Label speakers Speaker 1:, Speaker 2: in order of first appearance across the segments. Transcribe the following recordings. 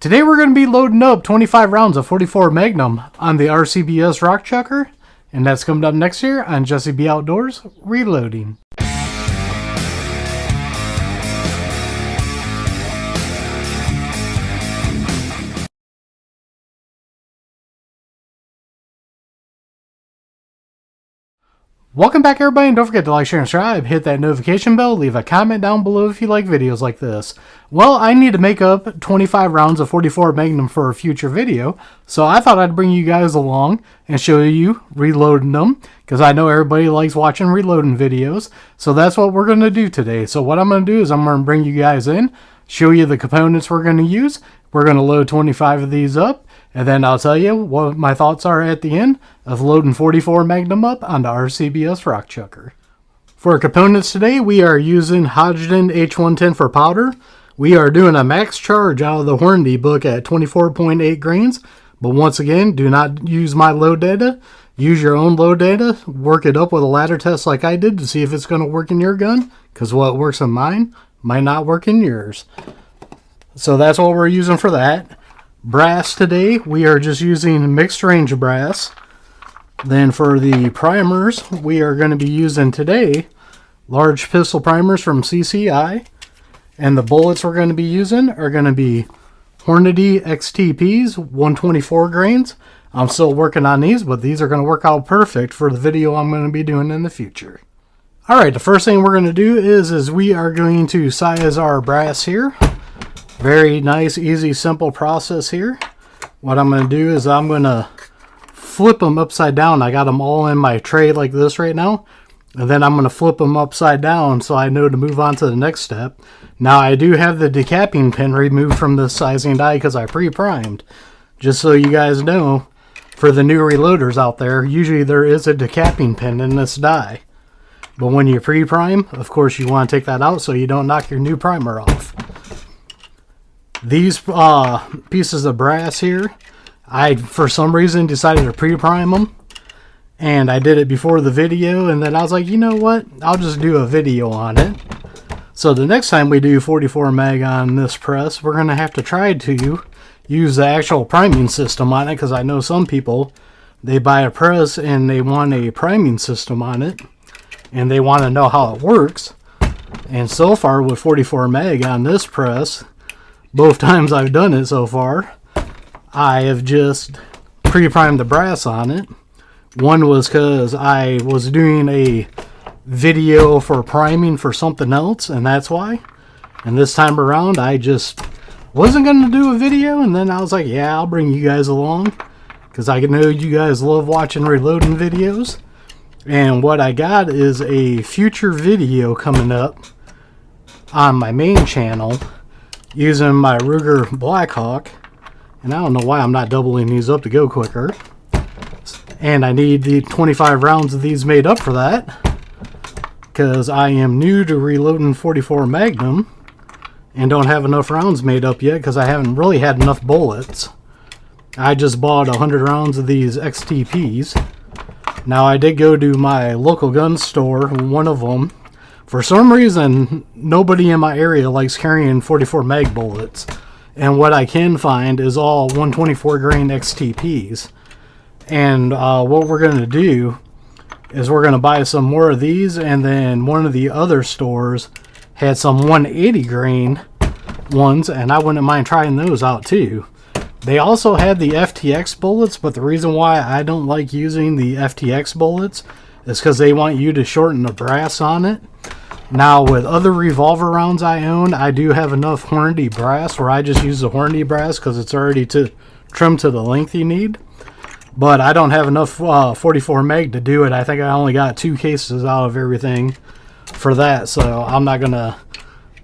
Speaker 1: Today we're going to be loading up 25 rounds of 44 Magnum on the RCBS Rock Chucker, and that's coming up next year on Jesse B Outdoors Reloading. Welcome back everybody, and don't forget to like, share, and subscribe, hit that notification bell, leave a comment down below if you like videos like this. Well, I need to make up 25 rounds of 44 Magnum for a future video, so I thought I'd bring you guys along and show you reloading them, because I know everybody likes watching reloading videos, so that's what we're going to do today. So what I'm going to do is I'm going to bring you guys in, show you the components we're going to use. We're going to load 25 of these up, and then I'll tell you what my thoughts are at the end of loading 44 Magnum up on the RCBS Rock Chucker. For our components today, we are using Hodgdon H110 for powder. We are doing a max charge out of the Hornady book at 24.8 grains. But once again, do not use my load data. Use your own load data. Work it up with a ladder test like I did to see if it's going to work in your gun. Because what works in mine might not work in yours. So that's what we're using for that. Brass today, we are just using mixed range brass. Then for the primers, we are going to be using today large pistol primers from CCI. And the bullets we're going to be using are going to be Hornady XTPs, 124 grains. I'm still working on these, but these are going to work out perfect for the video I'm going to be doing in the future. Alright, the first thing we're going to do is we are going to size our brass here. Very nice, easy, simple process here. What I'm going to do is I'm going to flip them upside down. I got them all in my tray like this right now. And then I'm going to flip them upside down so I know to move on to the next step. Now I do have the decapping pin removed from the sizing die because I pre-primed. Just so you guys know, for the new reloaders out there, usually there is a decapping pin in this die. But when you pre-prime, of course you want to take that out so you don't knock your new primer off. These pieces of brass here, I for some reason decided to pre-prime them. And I did it before the video, and then I was like, you know what, I'll just do a video on it. So the next time we do 44 mag on this press, we're going to have to try to use the actual priming system on it, because I know some people, they buy a press and they want a priming system on it, and they want to know how it works. And so far with 44 mag on this press, both times I've done it so far, I have just pre-primed the brass on it. One was because I was doing a video for priming for something else, and that's why. And this time around, I just wasn't going to do a video, and then I was like, yeah, I'll bring you guys along, because I know you guys love watching reloading videos. And what I got is a future video coming up on my main channel using my Ruger Blackhawk. And I don't know why I'm not doubling these up to go quicker. And I need the 25 rounds of these made up for that, because I am new to reloading 44 Magnum and don't have enough rounds made up yet because I haven't really had enough bullets. I just bought 100 rounds of these XTPs. Now I did go to my local gun store, one of them. For some reason, nobody in my area likes carrying 44 mag bullets. And what I can find is all 124 grain XTPs. And what we're going to do is we're going to buy some more of these, and then one of the other stores had some 180 grain ones, and I wouldn't mind trying those out too. They also had the FTX bullets, but the reason why I don't like using the FTX bullets is because they want you to shorten the brass on it. Now with other revolver rounds I own, I do have enough Hornady brass where I just use the Hornady brass because it's already trimmed to the length you need. But I don't have enough 44 meg to do it. I think I only got 2 cases out of everything for that. So I'm not going to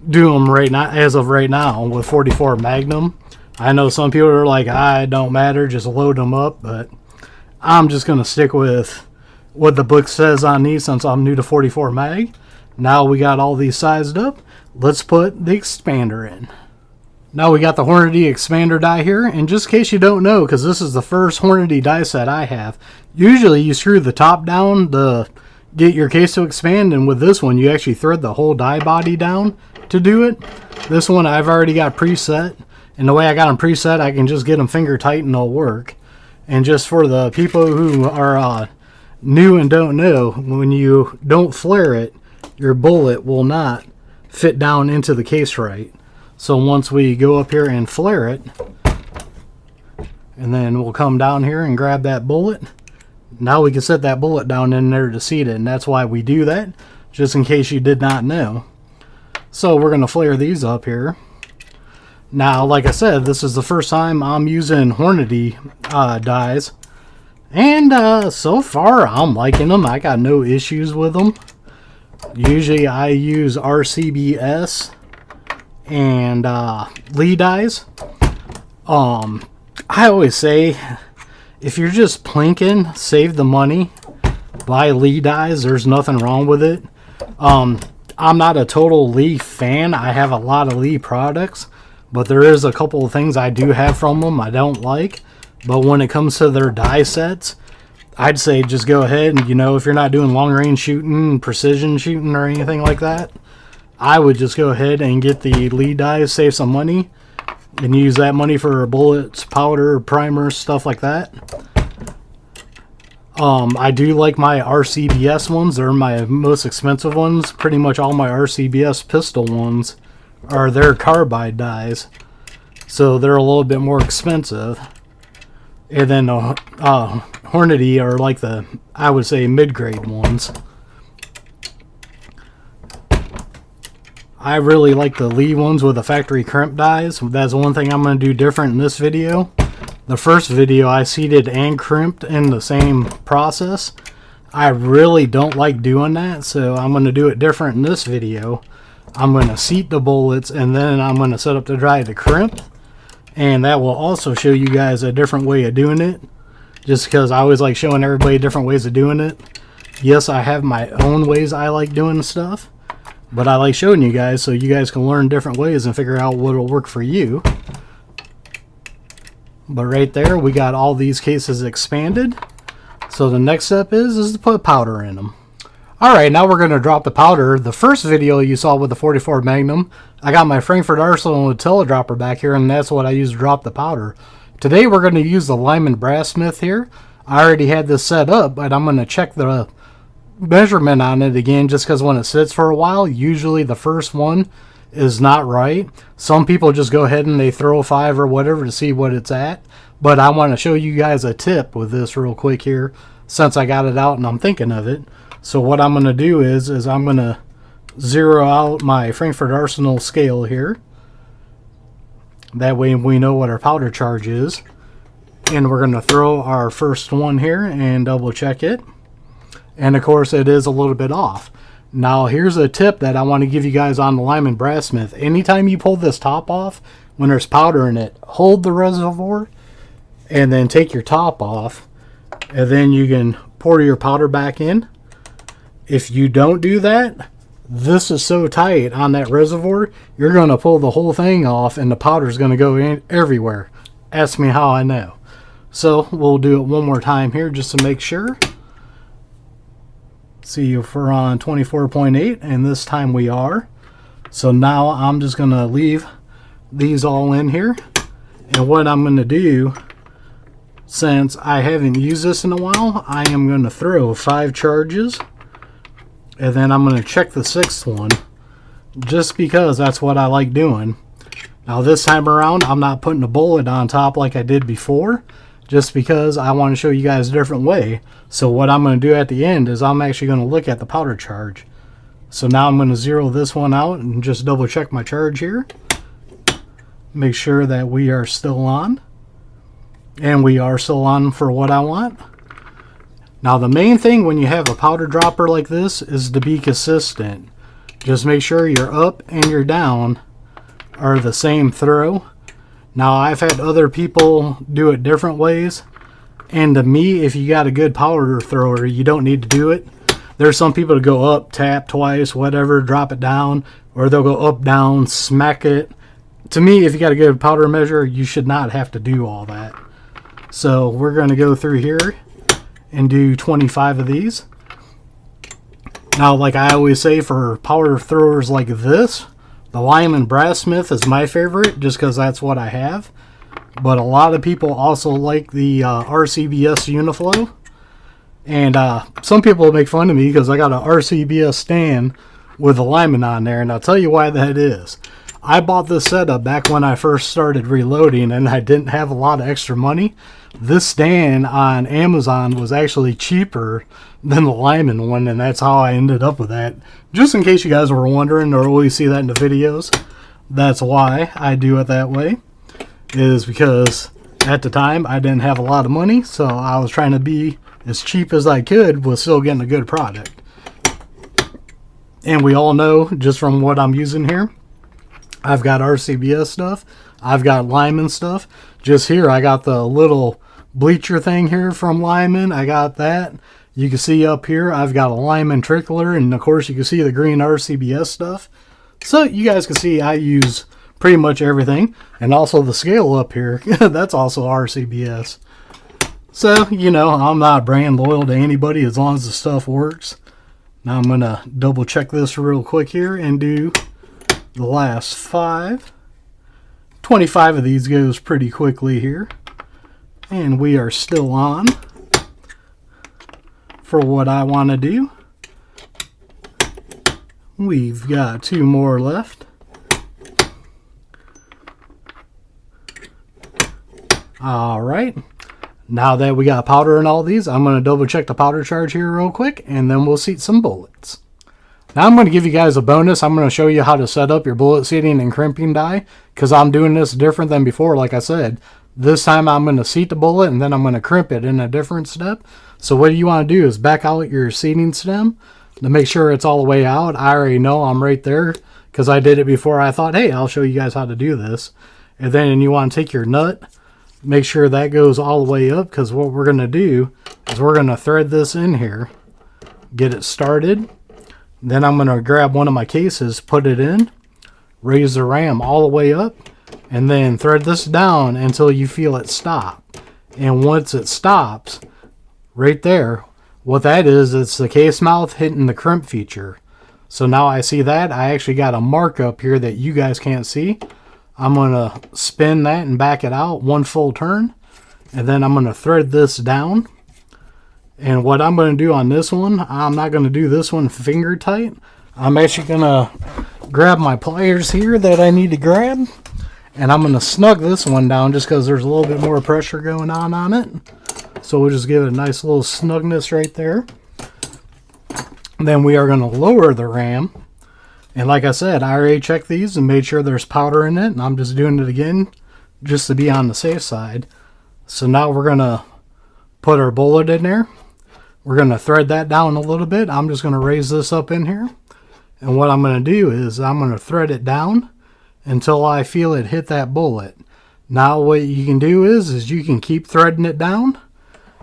Speaker 1: do them right now, as of right now, with 44 Magnum. I know some people are like, it don't matter, just load them up. But I'm just going to stick with what the book says on these since I'm new to 44 mag. Now we got all these sized up. Let's put the expander in. Now we got the Hornady expander die here, and just in case you don't know, because this is the first Hornady die set I have, usually you screw the top down to get your case to expand, and with this one you actually thread the whole die body down to do it. This one I've already got preset, And the way I got them preset, I can just get them finger tight and they'll work. And just for the people who are new and don't know, when you don't flare it, your bullet will not fit down into the case right. So once we go up here and flare it, and then we'll come down here and grab that bullet. Now we can set that bullet down in there to seat it, and that's why we do that, just in case you did not know. So we're going to flare these up here. Now, like I said, this is the first time I'm using Hornady dies, and so far I'm liking them. I got no issues with them. Usually I use RCBS and Lee dies. I always say, if you're just plinking, save the money, buy Lee dies. There's nothing wrong with it. I'm not a total Lee fan. I have a lot of Lee products, but there is a couple of things I do have from them I don't like. But when it comes to their die sets, I'd say just go ahead and, if you're not doing long range shooting, precision shooting or anything like that, I would just go ahead and get the Lee dies, save some money, and use that money for bullets, powder, primers, stuff like that. I do like my RCBS ones. They're my most expensive ones. Pretty much all my RCBS pistol ones are their carbide dies, so they're a little bit more expensive. And then Hornady are like the, I would say, mid-grade ones. I really like the Lee ones with the factory crimp dies. That's one thing I'm going to do different in this video. The first video I seated and crimped in the same process. I really don't like doing that, so I'm going to do it different in this video. I'm going to seat the bullets, and then I'm going to set up to dry the crimp. And that will also show you guys a different way of doing it, just because I always like showing everybody different ways of doing it. Yes, I have my own ways I like doing stuff, but I like showing you guys so you guys can learn different ways and figure out what will work for you. But right there, we got all these cases expanded. So the next step is to put powder in them. Alright, now we're going to drop the powder. The first video you saw with the 44 Magnum, I got my Frankfurt Arsenal teledropper back here, and that's what I used to drop the powder. Today we're going to use the Lyman Brassmith here. I already had this set up, but I'm going to check the measurement on it again, just because when it sits for a while, usually the first one is not right. Some people just go ahead and they throw 5 or whatever to see what it's at, but I want to show you guys a tip with this real quick here, since I got it out and I'm thinking of it. So what I'm going to do is I'm going to zero out my Frankfurt Arsenal scale here. That way we know what our powder charge is. And we're going to throw our first one here and double check it. And of course it is a little bit off. Now here's a tip that I want to give you guys on the Lyman Brassmith. Anytime you pull this top off, when there's powder in it, hold the reservoir and then take your top off, and then you can pour your powder back in. If you don't do that, this is so tight on that reservoir, you're going to pull the whole thing off and the powder is going to go in everywhere. Ask me how I know. So we'll do it one more time here just to make sure. See if we're on 24.8, and this time we are. So now I'm just going to leave these all in here. And what I'm going to do, since I haven't used this in a while, I am going to throw 5 charges. And then I'm going to check the 6th one, just because that's what I like doing. Now this time around, I'm not putting a bullet on top like I did before, just because I want to show you guys a different way. So what I'm going to do at the end is I'm actually going to look at the powder charge. So now I'm going to zero this one out and just double check my charge here. Make sure that we are still on. And we are still on for what I want. Now the main thing when you have a powder dropper like this is to be consistent. Just make sure your up and your down are the same throw. Now I've had other people do it different ways, and to me, if you got a good powder thrower, you don't need to do it. There's some people that go up, tap twice, whatever, drop it down, or they'll go up, down, smack it. To me, if you got a good powder measure, you should not have to do all that. So we're going to go through here and do 25 of these. Now, like I always say, for powder throwers like this, The Lyman Brass Smith is my favorite just because that's what I have. But a lot of people also like the RCBS Uniflow. And some people make fun of me because I got an RCBS stand with a Lyman on there. And I'll tell you why that is. I bought this setup back when I first started reloading and I didn't have a lot of extra money. This stand on Amazon was actually cheaper than the Lyman one, and that's how I ended up with that. Just in case you guys were wondering or always see that in the videos, that's why I do it that way. Is because at the time I didn't have a lot of money, so I was trying to be as cheap as I could with still getting a good product. And we all know, just from what I'm using here, I've got RCBS stuff, I've got Lyman stuff. Just here I got the little bleacher thing here from Lyman. I got that. You can see up here I've got a Lyman trickler, and of course you can see the green RCBS stuff. So you guys can see I use pretty much everything. And also the scale up here, that's also RCBS. So, you know, I'm not brand loyal to anybody as long as the stuff works. Now I'm going to double check this real quick here and do the last 5. 25 of these goes pretty quickly here. And we are still on for what I want to do. We've got 2 more left. Alright. Now that we got powder in all these, I'm going to double check the powder charge here real quick, and then we'll seat some bullets. Now I'm going to give you guys a bonus. I'm going to show you how to set up your bullet seating and crimping die, because I'm doing this different than before. Like I said, this time I'm going to seat the bullet and then I'm going to crimp it in a different step. So what you want to do is back out your seating stem to make sure it's all the way out. I already know I'm right there because I did it before. I thought, hey, I'll show you guys how to do this. And then you want to take your nut, make sure that goes all the way up, because what we're going to do is we're going to thread this in here, get it started. Then I'm going to grab one of my cases, put it in, raise the ram all the way up, and then thread this down until you feel it stop. And once it stops, right there, what that is, it's the case mouth hitting the crimp feature. So now I see that. I actually got a mark up here that you guys can't see. I'm going to spin that and back it out 1 full turn. And then I'm going to thread this down. And what I'm going to do on this one, I'm not going to do this one finger tight. I'm actually going to grab my pliers here that I need to grab. And I'm going to snug this one down just because there's a little bit more pressure going on it. So we'll just give it a nice little snugness right there. Then we are going to lower the ram. And like I said, I already checked these and made sure there's powder in it. And I'm just doing it again just to be on the safe side. So now we're going to put our bullet in there. We're going to thread that down a little bit. I'm just going to raise this up in here. And what I'm going to do is I'm going to thread it down until I feel it hit that bullet. Now what you can do is you can keep threading it down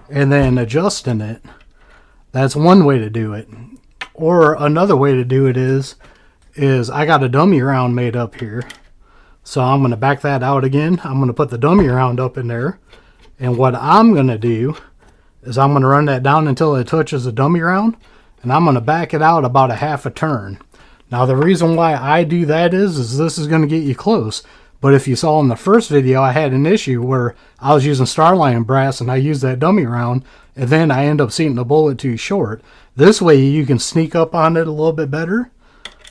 Speaker 1: and then adjusting it. That's one way to do it. Or another way to do it is I got a dummy round made up here. So I'm going to back that out again. I'm going to put the dummy round up in there. And what I'm going to do is I'm going to run that down until it touches the dummy round. And I'm going to back it out about a half a turn. Now the reason why I do that is this is going to get you close. But if you saw in the first video, I had an issue where I was using Starline brass and I used that dummy round. And then I end up seating the bullet too short. This way you can sneak up on it a little bit better.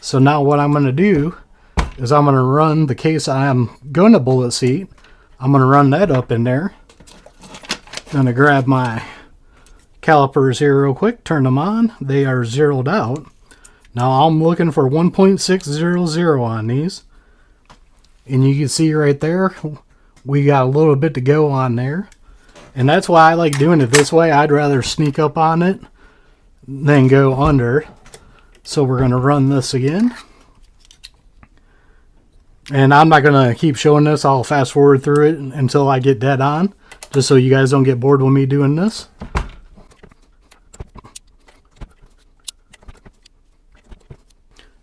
Speaker 1: So now what I'm going to do is I'm going to run the case I'm going to bullet seat. I'm going to run that up in there. Going to grab my calipers here real quick, turn them on. They are zeroed out. Now I'm looking for 1.600 on these. And you can see right there, we got a little bit to go on there. And that's why I like doing it this way. I'd rather sneak up on it than go under. So we're going to run this again. And I'm not going to keep showing this. I'll fast forward through it until I get dead on, just so you guys don't get bored with me doing this.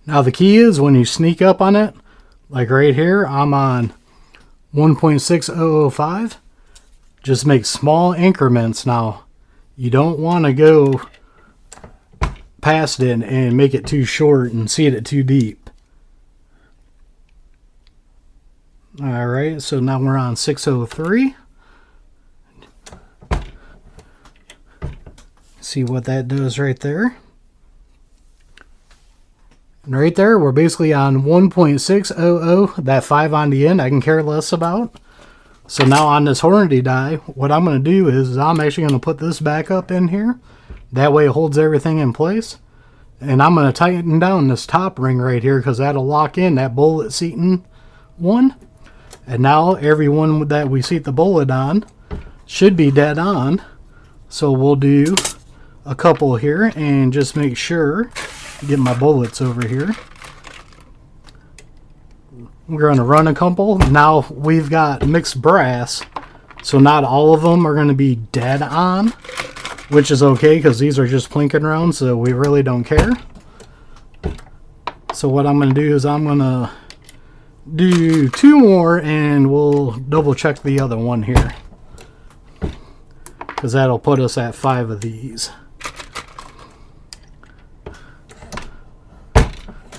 Speaker 1: Now the key is when you sneak up on it, like right here, I'm on 1.6005. Just make small increments. Now, you don't want to go past it and make it too short and seat it too deep. Alright, so now we're on 603. See what that does right there. And right there, we're basically on 1.600. That 5 on the end, I can care less about. So now on this Hornady die, what I'm going to do is I'm actually going to put this back up in here. That way it holds everything in place. And I'm going to tighten down this top ring right here because that'll lock in that bullet seating one. And now every one that we seat the bullet on should be dead on. So we'll do a couple here and just make sure, get my bullets over here. We're going to run a couple. Now we've got mixed brass, so not all of them are going to be dead on, which is okay because these are just plinking rounds, so we really don't care. So what I'm going to do is I'm going to do 2 more and we'll double check the other one here, because that'll put us at 5 of these.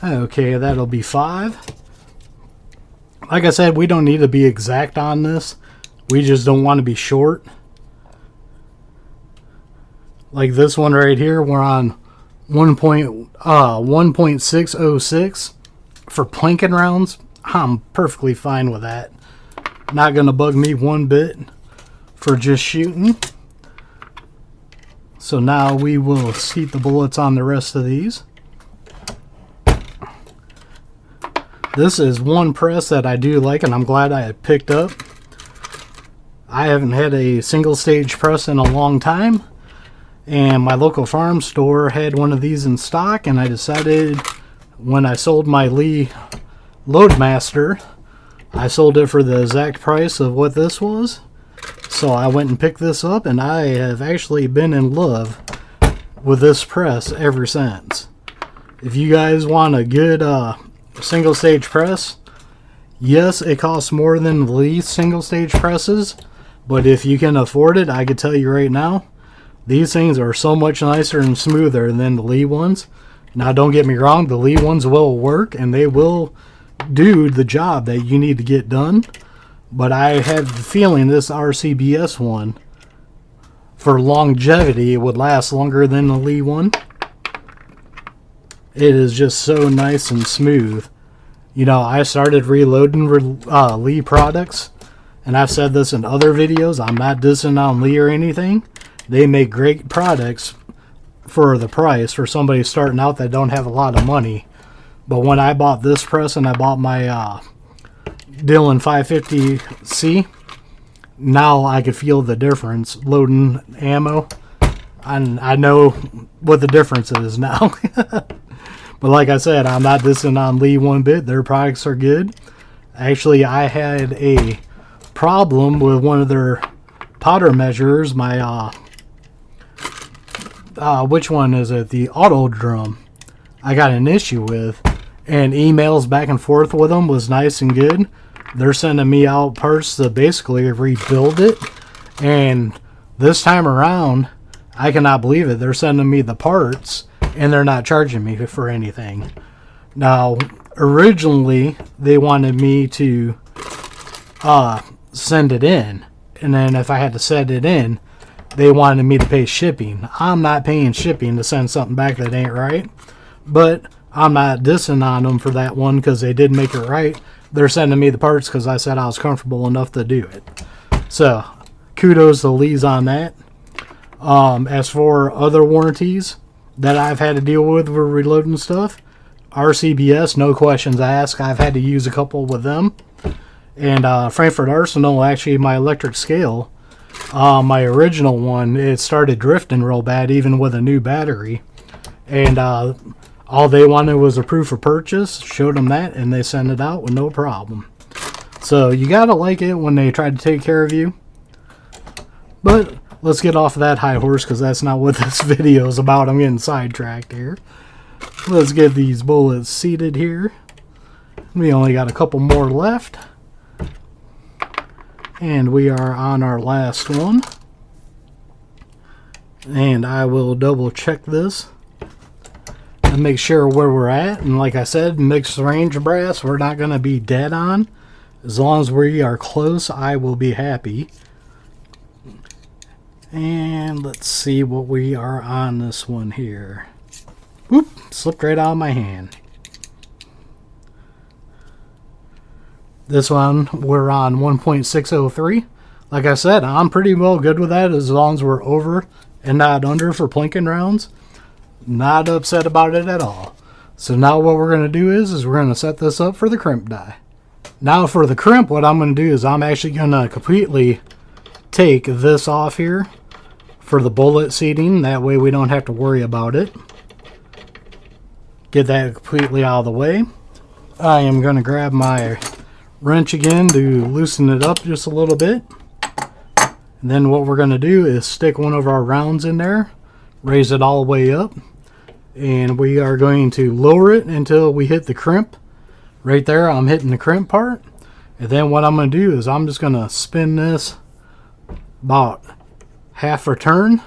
Speaker 1: Okay, that'll be 5. Like I said, we don't need to be exact on this. We just don't want to be short. Like this one right here, we're on 1.606 for planking rounds. I'm perfectly fine with that. Not going to bug me one bit for just shooting. So now we will seat the bullets on the rest of these. This is one press that I do like, and I'm glad I had picked up. I haven't had a single stage press in a long time, and my local farm store had one of these in stock, and I decided when I sold my Lee Loadmaster, I sold it for the exact price of what this was. So I went and picked this up, and I have actually been in love with this press ever since. If you guys want a good single stage press, yes, it costs more than the Lee single stage presses, but if you can afford it, I can tell you right now, these things are so much nicer and smoother than the Lee ones. Now don't get me wrong, the Lee ones will work and they will do the job that you need to get done, but I have the feeling this RCBS one, for longevity, it would last longer than the Lee one. It is just so nice and smooth. You know, I started reloading Lee products, and I've said this in other videos. I'm not dissing on Lee or anything. They make great products for the price for somebody starting out that don't have a lot of money. But when I bought this press and I bought my Dillon 550C, now I could feel the difference loading ammo. I know what the difference is now. But like I said, I'm not dissing on Lee one bit. Their products are good. Actually, I had a problem with one of their powder measurers. My which one is it? The auto drum. I got an issue with, and emails back and forth with them was nice and good. They're sending me out parts to basically rebuild it, and this time around, I cannot believe it. They're sending me the parts, and they're not charging me for anything. Now, originally, they wanted me to send it in, and then if I had to send it in, they wanted me to pay shipping. I'm not paying shipping to send something back that ain't right, but I'm not dissing on them for that one because they did make it right. They're sending me the parts because I said I was comfortable enough to do it. So, kudos to Lee's on that. As for other warranties that I've had to deal with reloading stuff, RCBS, no questions asked. I've had to use a couple with them. And Frankfurt Arsenal, actually my electric scale, my original one, it started drifting real bad even with a new battery. And all they wanted was a proof of purchase. Showed them that, and they sent it out with no problem. So you gotta like it when they try to take care of you. But let's get off of that high horse because that's not what this video is about. I'm getting sidetracked here. Let's get these bullets seated here. We only got a couple more left. And we are on our last one. And I will double check this and make sure where we're at. And like I said, mixed range brass, we're not going to be dead on. As long as we are close, I will be happy. And let's see what we are on this one here. Whoop, slipped right out of my hand. This one, we're on 1.603. Like I said, I'm pretty well good with that as long as we're over and not under for plinking rounds. Not upset about it at all. So now what we're going to do is we're going to set this up for the crimp die. Now for the crimp, what I'm going to do is I'm actually going to completely take this off here for the bullet seating. That way we don't have to worry about it. Get that completely out of the way. I am going to grab my wrench again to loosen it up just a little bit. And then what we're going to do is stick one of our rounds in there, raise it all the way up, and we are going to lower it until we hit the crimp. Right there, I'm hitting the crimp part. And then what I'm going to do is I'm just going to spin this about half a turn.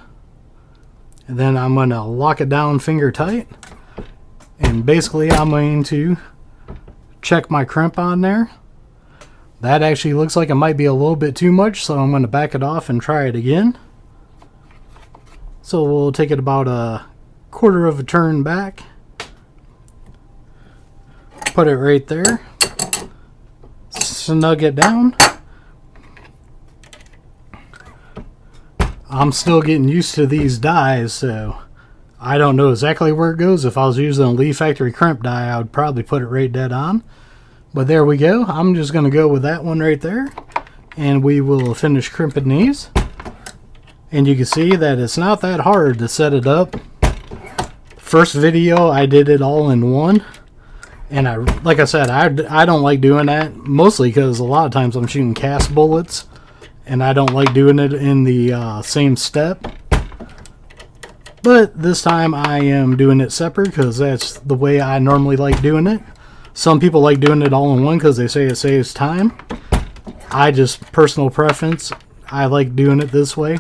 Speaker 1: And then I'm going to lock it down finger tight. And basically I'm going to check my crimp on there. That actually looks like it might be a little bit too much, so I'm going to back it off and try it again. So we'll take it about a quarter of a turn back. Put it right there. Snug it down. I'm still getting used to these dies, so I don't know exactly where it goes. If I was using a Lee Factory crimp die, I would probably put it right dead on. But there we go. I'm just going to go with that one right there. And we will finish crimping these. And you can see that it's not that hard to set it up. First video, I did it all in one. And like I said, I don't like doing that. Mostly because a lot of times I'm shooting cast bullets. And I don't like doing it in the same step. But this time I am doing it separate because that's the way I normally like doing it. Some people like doing it all in one because they say it saves time. I just, personal preference, I like doing it this way.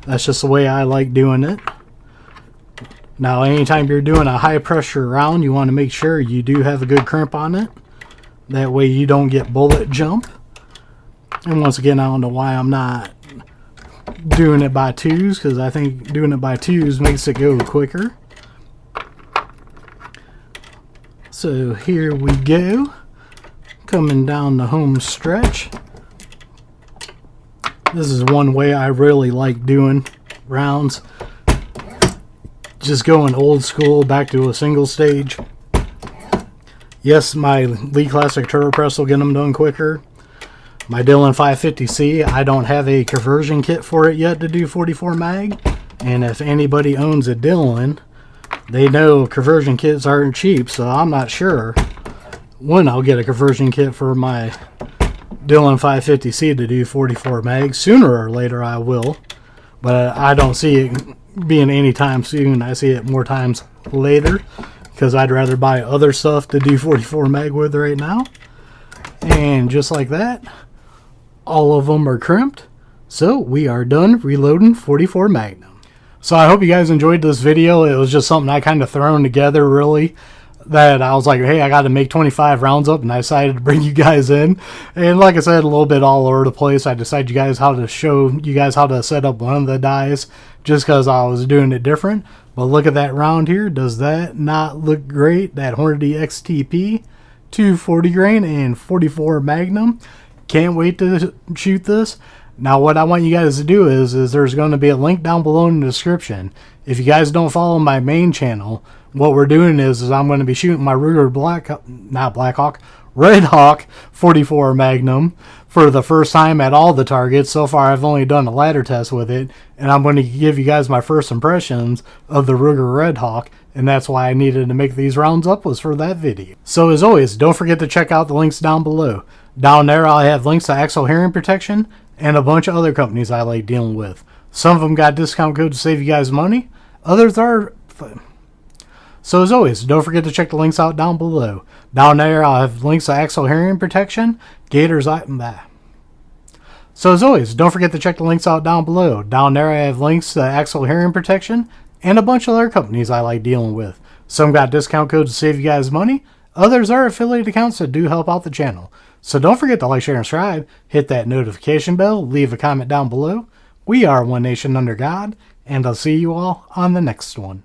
Speaker 1: That's just the way I like doing it. Now, anytime you're doing a high pressure round, you want to make sure you do have a good crimp on it. That way you don't get bullet jump. And once again, I don't know why I'm not doing it by twos, because I think doing it by twos makes it go quicker. So here we go, coming down the home stretch. This is one way I really like doing rounds. Just going old school, back to a single stage. Yes, my Lee Classic Turbo Press will get them done quicker. My Dillon 550C, I don't have a conversion kit for it yet to do 44 mag. And if anybody owns a Dillon, they know conversion kits aren't cheap, so I'm not sure when I'll get a conversion kit for my Dillon 550C to do 44 mag. Sooner or later I will, but I don't see it being anytime soon. I see it more times later because I'd rather buy other stuff to do 44 mag with right now. And just like that, all of them are crimped. So we are done reloading 44 Magnum. So I hope you guys enjoyed this video. It was just something I kind of thrown together, really, that I was like, hey, I got to make 25 rounds up, and I decided to bring you guys in. And like I said, a little bit all over the place. I decided to show you guys how to set up one of the dies just because I was doing it different. But look at that round here. Does that not look great? That Hornady XTP 240 grain and 44 Magnum. Can't wait to shoot this. Now what I want you guys to do is there's going to be a link down below in the description. If you guys don't follow my main channel, what we're doing is I'm going to be shooting my Ruger Red Hawk 44 Magnum for the first time at all the targets. So far I've only done a ladder test with it, and I'm going to give you guys my first impressions of the Ruger Red Hawk, and that's why I needed to make these rounds up, was for that video. So as always, don't forget to check out the links down below. Down there I'll have links to Axle Hearing Protection and a bunch of other companies I like dealing with. Some of them got discount codes to save you guys money. Others are... So as always, don't forget to check the links out down below. Down there I'll have links to Axle Hearing Protection, Gators... So as always, don't forget to check the links out down below. Down there I have links to Axle Hearing Protection and a bunch of other companies I like dealing with. Some got discount codes to save you guys money. Others are affiliate accounts that do help out the channel. So don't forget to like, share, and subscribe. Hit that notification bell. Leave a comment down below. We are One Nation Under God, and I'll see you all on the next one.